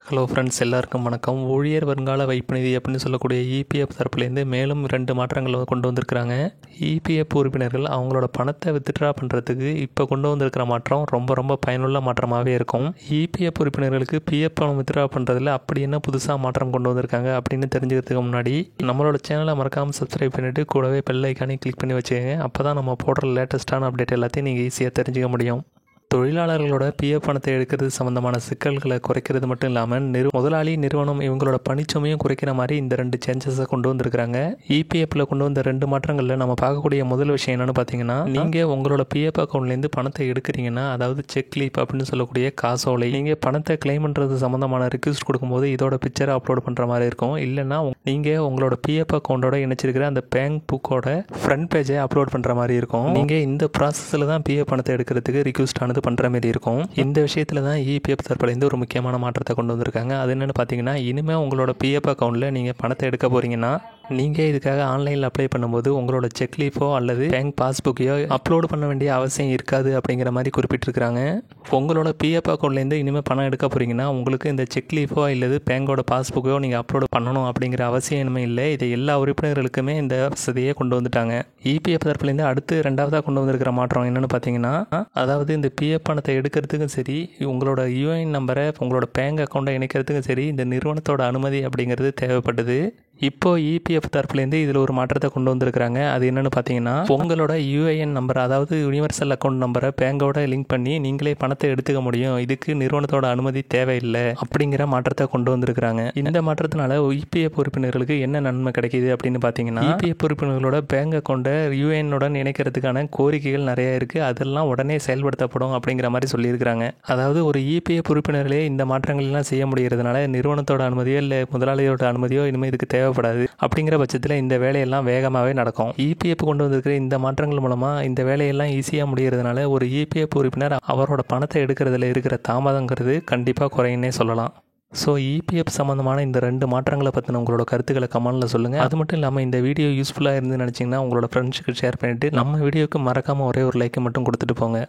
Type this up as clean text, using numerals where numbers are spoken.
Hello friends, எல்லாருக்கும் வணக்கம். ஊழியர் வருங்கால வைப்பு நிதி அப்படின்னு சொல்லக்கூடிய இபிஎஃப் தரப்புலேருந்து மேலும் 2 மாற்றங்கள் கொண்டு வந்திருக்கிறாங்க. இபிஎஃப் உறுப்பினர்கள் அவங்களோட பணத்தை வித்ட்ரா பண்ணுறதுக்கு இப்போ கொண்டு வந்திருக்கிற மாற்றம் ரொம்ப பயனுள்ள மாற்றமாகவே இருக்கும். இபிஎஃப் உறுப்பினர்களுக்கு பிஎஃப் பணம் வித்ட்ரா பண்ணுறதுல அப்படி என்ன புதுசாக மாற்றம் கொண்டு வந்திருக்காங்க அப்படின்னு தெரிஞ்சுக்கிறதுக்கு முன்னாடி நம்மளோட சேனலை மறக்காமல் சப்ஸ்கிரைப் பண்ணிவிட்டு கூடவே பெல் ஐக்கானே கிளிக் பண்ணி வச்சுக்கோங்க. அப்போ தான் நம்ம போடுற லேட்டஸ்ட்டான அப்டேட் எல்லாத்தையும் நீங்கள் ஈஸியாக தெரிஞ்சுக்க முடியும். தொழிலாளர்களோட பிஎஃப் பணத்தை எடுக்கிறது சம்மந்தமான சிக்கல்களை குறைக்கிறது மட்டும் இல்லாமல் முதலாளி நிறுவனம் இவங்களோட பணிச்சுமையும் குறைக்கிற மாதிரி இந்த 2 சேஞ்சஸை கொண்டு வந்திருக்கிறாங்க. இபிஎஃப்ல கொண்டு வந்த 2 மாற்றங்களில் நம்ம பார்க்கக்கூடிய முதல் விஷயம் என்னன்னு பார்த்தீங்கன்னா, நீங்கள் உங்களோட பிஎஃப் அக்கௌண்ட்லேருந்து பணத்தை எடுக்கிறீங்கன்னா, அதாவது செக் லீப் அப்படின்னு சொல்லக்கூடிய காசோலை, நீங்கள் பணத்தை கிளைம் பண்ணுறது சம்மந்தமான ரிக்வெஸ்ட் கொடுக்கும்போது இதோட பிக்சரை அப்லோட் பண்ணுற மாதிரி இருக்கும். இல்லைன்னா நீங்கள் உங்களோட பிஎஃப் அக்கௌண்ட்டோட இணைச்சிருக்கிற அந்த பேங்க் புக்கோட ஃப்ரண்ட் பேஜை அப்லோட் பண்ணுற மாதிரி இருக்கும். நீங்கள் இந்த ப்ராசஸில் தான் பிஎஃப் பணத்தை எடுக்கிறதுக்கு ரிக்வெஸ்ட் ஆனது பண்ணுற மாதிரி இருக்கும். இந்த விஷயத்தில் தான் இபிஎஃப் தரப்புலேருந்து ஒரு முக்கியமான மாற்றத்தை கொண்டு வந்திருக்காங்க. அது என்னென்னு பார்த்தீங்கன்னா, இனிமேல் உங்களோட பிஎஃப் அக்கௌண்ட்டில் நீங்கள் பணத்தை எடுக்க போகிறீங்கன்னா, நீங்கள் இதுக்காக ஆன்லைனில் அப்ளை பண்ணும்போது உங்களோட செக் லீஃபோ அல்லது பேங்க் பாஸ்புக்கையோ அப்லோடு பண்ண வேண்டிய அவசியம் இருக்காது அப்படிங்கிற மாதிரி குறிப்பிட்டிருக்கிறாங்க. உங்களோட பிஎஃப் அக்கௌண்ட்லேருந்து இனிமேல் பணம் எடுக்க போகிறீங்கன்னா, உங்களுக்கு இந்த செக் லீஃபோ அல்லது பேங்கோட பாஸ்புக்கையோ நீங்கள் அப்லோடு பண்ணணும் அப்படிங்கிற அவசியம் இனிமே இல்லை. இதை எல்லா உறுப்பினர்களுக்குமே இந்த வசதியை கொண்டு வந்துட்டாங்க. இபிஎஃப் தரப்புலேருந்து அடுத்து 2வதாக கொண்டு வந்திருக்கிற மாற்றம் என்னென்னு பார்த்தீங்கன்னா, அதாவது இந்த பிஎஃப் பணத்தை எடுக்கிறதுக்கும் சரி, உங்களோட யூஐஎன் நம்பரை உங்களோட பேங்க் அக்கௌண்ட்டை இணைக்கிறதுக்கும் சரி, இந்த நிறுவனத்தோட அனுமதி அப்படிங்கிறது தேவைப்படுது. இப்போ இபிஎஃப் தரப்புலேருந்து இதில் ஒரு மாற்றத்தை கொண்டு வந்திருக்கிறாங்க. அது என்னென்னு பார்த்தீங்கன்னா, உங்களோட யூஐஎன் நம்பர், அதாவது யூனிவர்சல் அக்கௌண்ட் நம்பரை பேங்கோட லிங்க் பண்ணி நீங்களே பணத்தை எடுத்துக்க முடியும். இதுக்கு நிறுவனத்தோட அனுமதி தேவையில்லை அப்படிங்கிற மாற்றத்தை கொண்டு வந்திருக்கிறாங்க. இந்த மாற்றத்தினால இபிஎஃப் உறுப்பினர்களுக்கு என்ன நன்மை கிடைக்கிது அப்படின்னு பார்த்தீங்கன்னா, இபிஎஃப் உறுப்பினர்களோட பேங்க் அக்கௌண்ட்டை யூஏஎன்னுடன் இணைக்கிறதுக்கான கோரிக்கைகள் நிறைய இருக்குது. அதெல்லாம் உடனே செயல்படுத்தப்படும் அப்படிங்கிற மாதிரி சொல்லியிருக்கிறாங்க. அதாவது ஒரு இபிஎஃப் உறுப்பினர்களே இந்த மாற்றங்கள்லாம் செய்ய முடிகிறதுனால நிறுவனத்தோட அனுமதியோ இல்லை முதலாளியோட அனுமதியோ இனிமேல் இதுக்கு தேவைப்படாது. அப்படிங்கிற பட்சத்தில் இந்த வேலையெல்லாம் வேகமாகவே நடக்கும். இபிஎஃப் கொண்டு வந்திருக்கிற இந்த மாற்றங்கள் மூலமாக இந்த வேலையெல்லாம் ஈஸியாக முடிகிறதுனால ஒரு இபிஎஃப் உறுப்பினர் அவரோட பணத்தை எடுக்கிறதுல இருக்கிற தாமதங்கிறது கண்டிப்பாக குறையுன்னே சொல்லலாம். ஸோ இபிஎஃப் சம்மந்தமான இந்த 2 மாற்றங்களை பற்றின உங்களோட கருத்துக்களை கமெண்ட்டில் சொல்லுங்கள். அது மட்டும் இல்லாமல் இந்த வீடியோ யூஸ்ஃபுல்லாக இருந்து நினச்சிங்கன்னா உங்களோட ஃப்ரெண்ட்ஸுக்கு ஷேர் பண்ணிவிட்டு நம்ம வீடியோவுக்கு மறக்காமல் ஒரே ஒரு லைக்கை மட்டும் கொடுத்துட்டு போங்க.